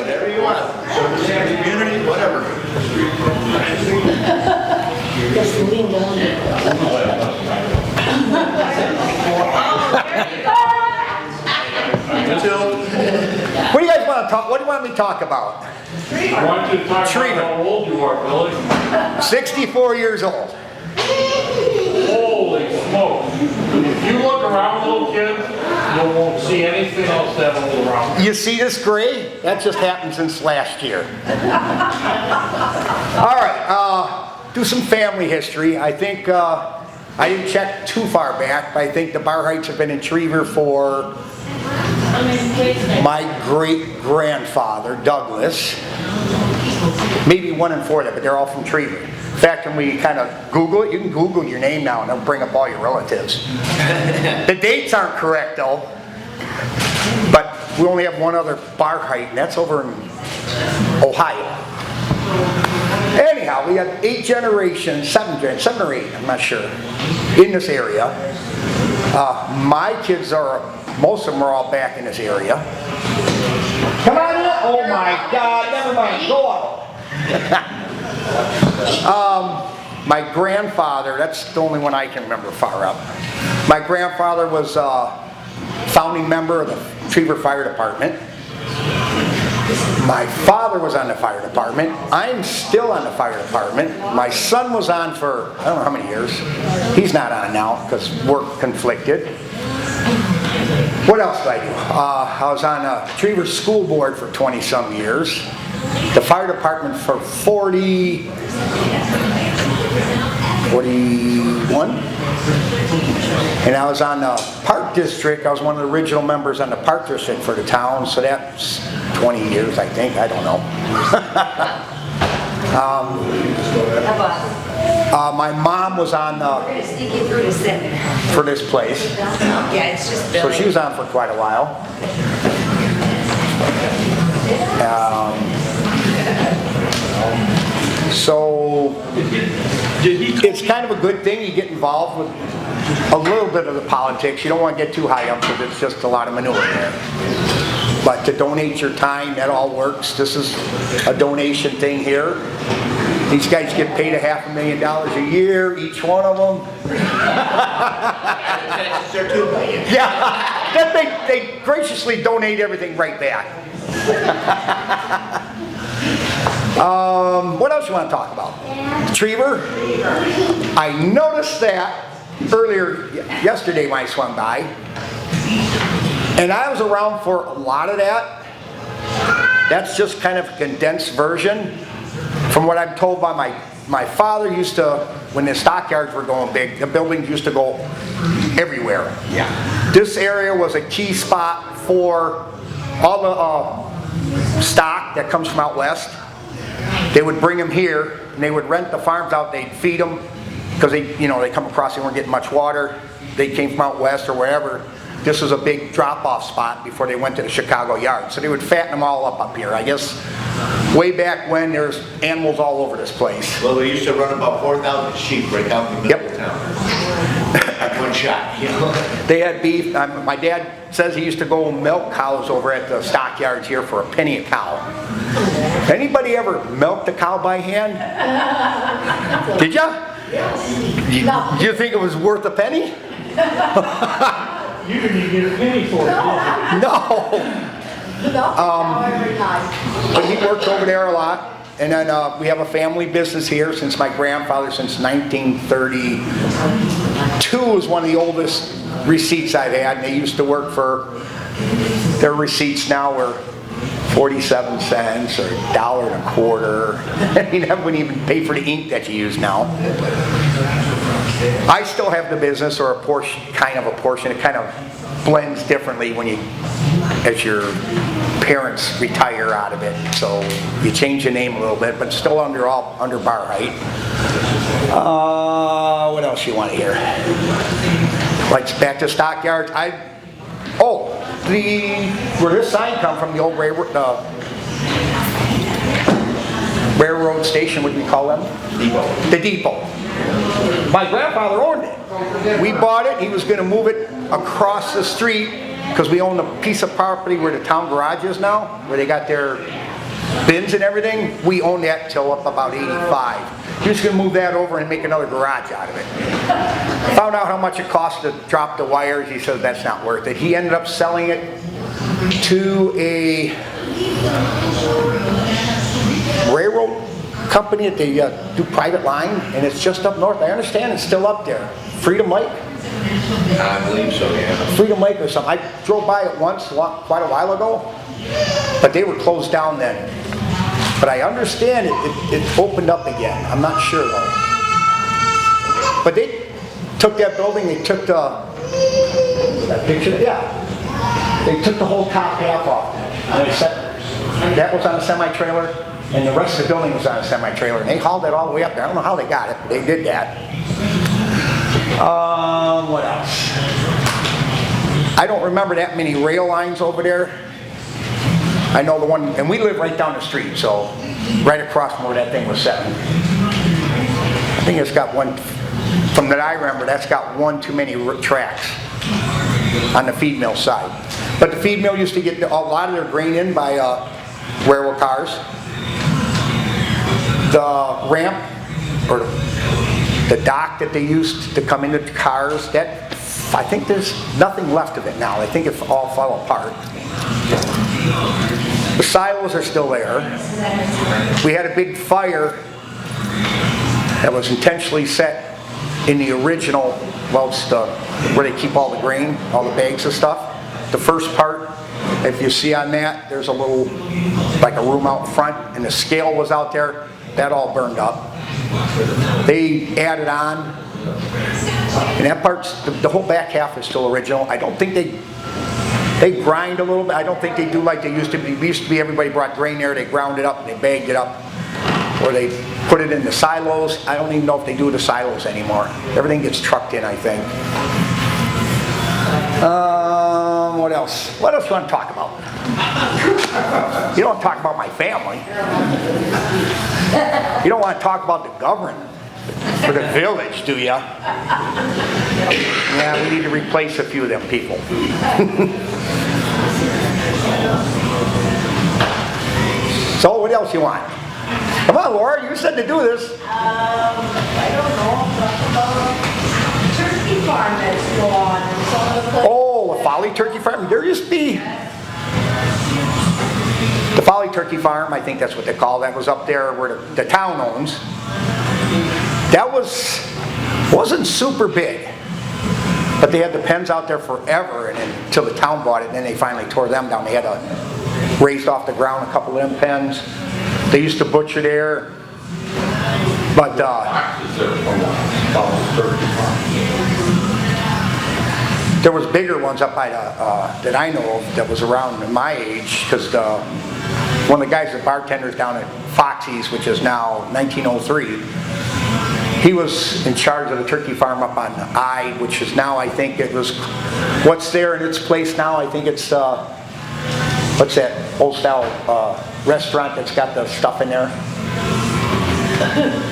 Whatever you want. Community, whatever. Just lean down. What do you guys want to talk? What do you want me to talk about? I want you to talk about how old you are, Billy. 64 years old. Holy smokes. If you look around, little kids, you won't see anything else that old around. You see this gray? That just happened since last year. All right, do some family history. I think, I didn't check too far back, but I think the Barhytes have been in Trever for my great-grandfather, Douglas. Maybe 1 and 4 there, but they're all from Trever. In fact, when we kind of Google it, you can Google your name now and it'll bring up all your relatives. The dates aren't correct though, but we only have one other Barhyte, and that's over in Ohio. Anyhow, we have 8 generations, 7 or 8, I'm not sure, in this area. My kids most of them are all back in this area. Come on in. Oh my God, never mind, go out. My grandfather, that's the only one I can remember far up. My grandfather was a founding member of the Trever Fire Department. My father was on the fire department. I'm still on the fire department. My son was on for, I don't know how many years. He's not on now because work conflicted. What else did I do? I was on a Trever School Board for 20-some years. The fire department for 41. And I was on the Park District. I was one of the original members on the Park District for the town, so that's 20 years, I think. I don't know. My mom was on for this place. Yeah, it's just So she was on for quite a while. So it's kind of a good thing you get involved with a little bit of the politics. You don't want to get too high up because it's just a lot of manure there. But to donate your time, that all works. This is a donation thing here. These guys get paid $500,000 a year, each one of them. Yeah, they graciously donate everything right back. What else you want to talk about? Trever. I noticed that yesterday when I swung by, and I was around for a lot of that. That's just kind of a condensed version. From what I'm told by my father, used to, when the stockyards were going big, the buildings used to go everywhere. Yeah. This area was a key spot for all the stock that comes from out west. They would bring them here, and they would rent the farms out. They'd feed them because they come across. They weren't getting much water. They came from out west or wherever. This was a big drop-off spot before they went to the Chicago yard. So they would fatten them all up here. I guess way back when, there's animals all over this place. Well, they used to run about 4,000 sheep right out in the middle of town. At one shot, They had beef. My dad says he used to go milk cows over at the stockyards here for $0.01 a cow. Anybody ever milked a cow by hand? Did ya? Yes. Do you think it was worth a penny? You didn't even get a penny for it, did you? No. But he worked over there a lot. And then we have a family business here since my grandfather, since 1932 was one of the oldest receipts I've had. And they used to work for, their receipts now were 47 cents or $1.25. I mean, that wouldn't even pay for the ink that you use now. I still have the business, or a portion. It kind of blends differently as your parents retire out of it. So you change the name a little bit, but still under Barhyte. What else you want to hear? Like back to stockyards. Where this sign come from, the old railroad station, what do we call them? Depot. The depot. My grandfather owned it. We bought it. He was going to move it across the street because we own the piece of property where the town garage is now, where they got their bins and everything. We own that till up about 85. He was going to move that over and make another garage out of it. Found out how much it cost to drop the wires. He said that's not worth it. He ended up selling it to a railroad company that they do private line, and it's just up north. I understand it's still up there. Freedom Lake? I believe so, yeah. Freedom Lake or something. I drove by it once quite a while ago, but they were closed down then. But I understand it opened up again. I'm not sure though. But they took that building, they took that picture? Yeah. They took the whole top half off. And they set, that was on a semi-trailer, and the rest of the building was on a semi-trailer. And they hauled it all the way up there. I don't know how they got it, but they did that. What else? I don't remember that many rail lines over there. I know the one, and we live right down the street, so right across from where that thing was set. I think it's got one, from that I remember, that's got one too many tracks on the feed mill side. But the feed mill used to get a lot of their grain in by railroad cars. The ramp, or the dock that they used to come into the cars, that, I think there's nothing left of it now. I think it all fell apart. The silos are still there. We had a big fire that was intentionally set in the original, well, it's where they keep all the grain, all the bags of stuff. The first part, if you see on that, there's a little, like a room out front, and the scale was out there. That all burned up. They added on, and that part's, the whole back half is still original. I don't think they grind a little bit. I don't think they do like they used to be. We used to be, everybody brought grain there, they ground it up, and they bagged it up. Or they put it in the silos. I don't even know if they do the silos anymore. Everything gets trucked in, I think. What else? What else do you want to talk about? You don't want to talk about my family. You don't want to talk about the government for the village, do ya? Yeah, we need to replace a few of them people. So what else you want? Come on, Laura, you said to do this. I don't know, about turkey farm that's gone and some of the... Oh, a Folly Turkey Farm. There used to be the Folly Turkey Farm, I think that's what they call it. That was up there where the town owns. That wasn't super big, but they had the pens out there forever, and then, until the town bought it, and then they finally tore them down. They had raised off the ground a couple of them pens. They used to butcher there, but there was bigger ones up by that I know of that was around my age, because one of the guys, the bartenders down at Foxy's, which is now 1903, he was in charge of the turkey farm up on I, which is now, I think it was, what's there in its place now, I think it's, what's that old style restaurant that's got the stuff in there?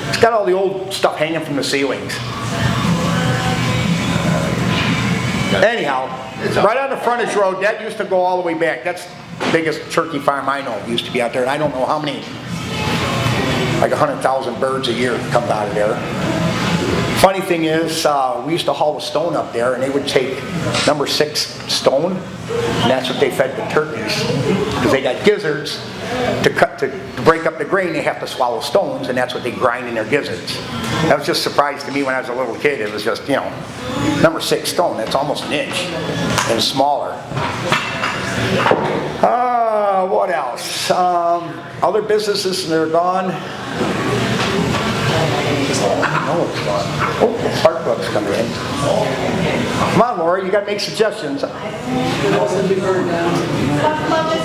It's got all the old stuff hanging from the ceilings. Anyhow, right on the frontage road, that used to go all the way back. That's the biggest turkey farm I know used to be out there, and I don't know how many, like 100,000 birds a year come out of there. Funny thing is, we used to haul the stone up there, and they would take number 6 stone, and that's what they fed the turkeys, because they got gizzards. To break up the grain, they have to swallow stones, and that's what they grind in their gizzards. That was just a surprise to me when I was a little kid. It was just, you know, number 6 stone, that's almost an inch, and smaller. What else? Other businesses, they're gone. Oh, the Spark Bug's coming in. Come on, Laura, you got to make suggestions.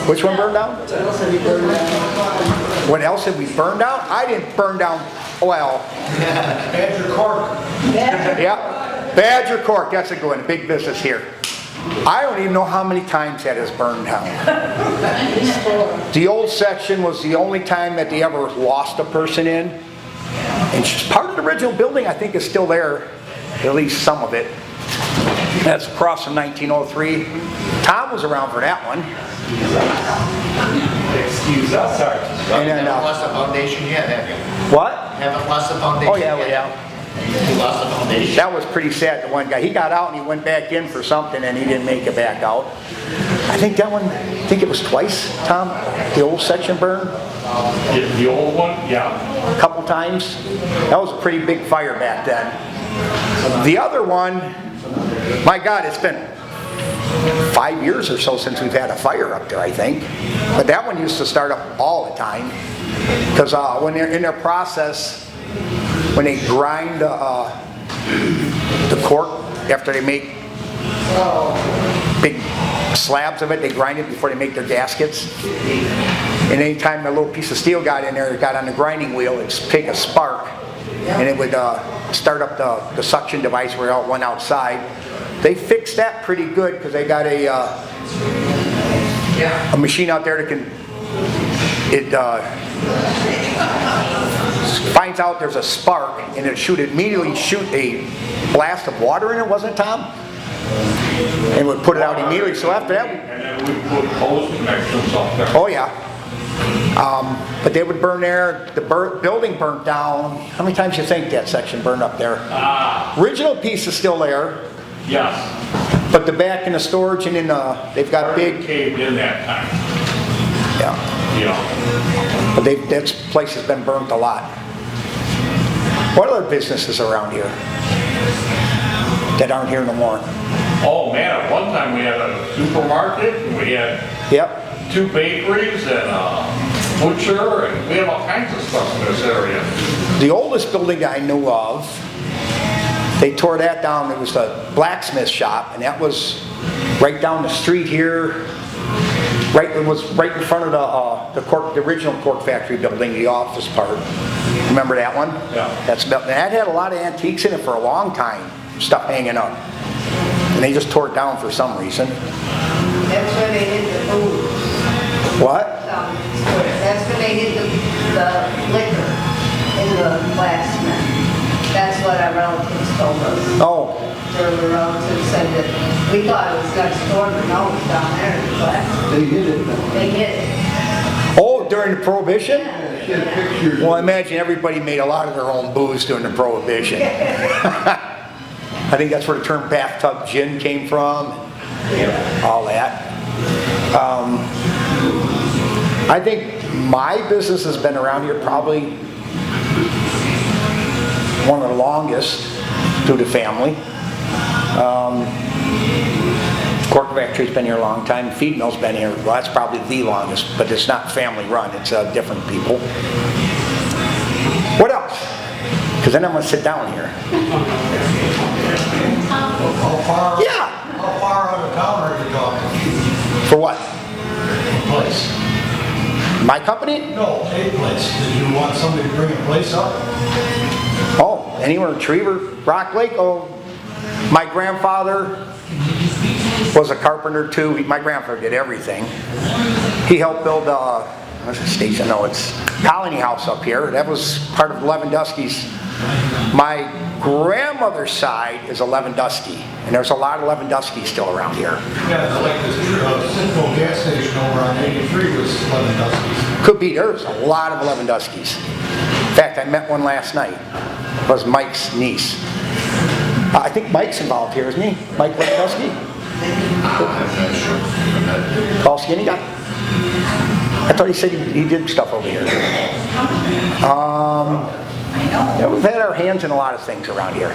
Which one burned down? What else have we burned down? I didn't burn down oil. Badger Cork. Yeah, Badger Cork, that's a good one, a big business here. I don't even know how many times that has burned down. The old section was the only time that they ever lost a person in. And part of the original building, I think, is still there, at least some of it. That's across from 1903. Tom was around for that one. Excuse us, sorry. And then, Haven't lost the foundation yet, have you? what? Haven't lost the foundation Oh, yeah, yet? we have. You lost the foundation? That was pretty sad, the one guy. He got out and he went back in for something and he didn't make it back out. I think that one, I think it was twice, Tom, the old section burn, The old one, yeah. a couple times. That was a pretty big fire back then. The other one, my God, it's been 5 years or so since we've had a fire up there, I think. But that one used to start up all the time. Because when they're in their process, when they grind the cork, after they make big slabs of it, they grind it before they make their gaskets. And anytime a little piece of steel got in there, it got on the grinding wheel, it'd take a spark, and it would start up the suction device where it went outside. They fixed that pretty good because they got a machine out there that can, it finds out there's a spark and it immediately shoot a blast of water in it, wasn't it, Tom? And would put it out immediately. So after that, And then we put hose connections up there. oh yeah. But they would burn there. The building burnt down. How many times do you think that section burned up there? Original piece is still there, Yes. but the back in the storage and in they've got big. Caved in that time, Yeah. you know. But that place has been burnt a lot. What other businesses around here that aren't here no more? Oh man, at one time we had a supermarket, and we had Yep. 2 bakeries and a butcher, and we had all kinds of stuff in this area. The oldest building I knew of, they tore that down. It was a blacksmith shop, and that was right down the street here. It was right in front of the original cork factory building, the office part. Remember that one? Yeah. That had a lot of antiques in it for a long time, stuff hanging up. And they just tore it down for some reason. That's where they hid the food. What? That's where they hid the liquor in the blacksmith. That's what our relatives told us. Oh, Their relatives said that we thought it was next door, but no, it's down there in the blacksmith. They hid it. They hid it. oh, during the Prohibition? She had pictures. Well, I imagine everybody made a lot of their own booze during the Prohibition. I think that's where the term bathtub gin came from, all that. I think my business has been around here probably one of the longest due to family. Cork Factory's been here a long time. Feed Mill's been here, well, that's probably the longest, but it's not family run, it's different people. What else? Because then I'm going to sit down here. How far? Yeah. How far out of town are you talking? For what? Place. My company? No, a place. Did you want somebody to bring a place up? Oh, anywhere in Trevor, Rock Lake. Oh, my grandfather was a carpenter too. My grandfather did everything. He helped build what's the station? No, it's Colony House up here. That was part of Lewandowski's. My grandmother's side is a Lewandowski, and there's a lot of Lewandowskis still around here. Yeah, it's like this Citgo gas station over on 83 was Lewandowski's. Could be. There's a lot of Lewandowskis. In fact, I met one last night. It was Mike's niece. I think Mike's involved here, isn't he? Mike Lewandowski? Tall, skinny guy? I thought he said he did stuff over here. Yeah, we've had our hands in a lot of things around here.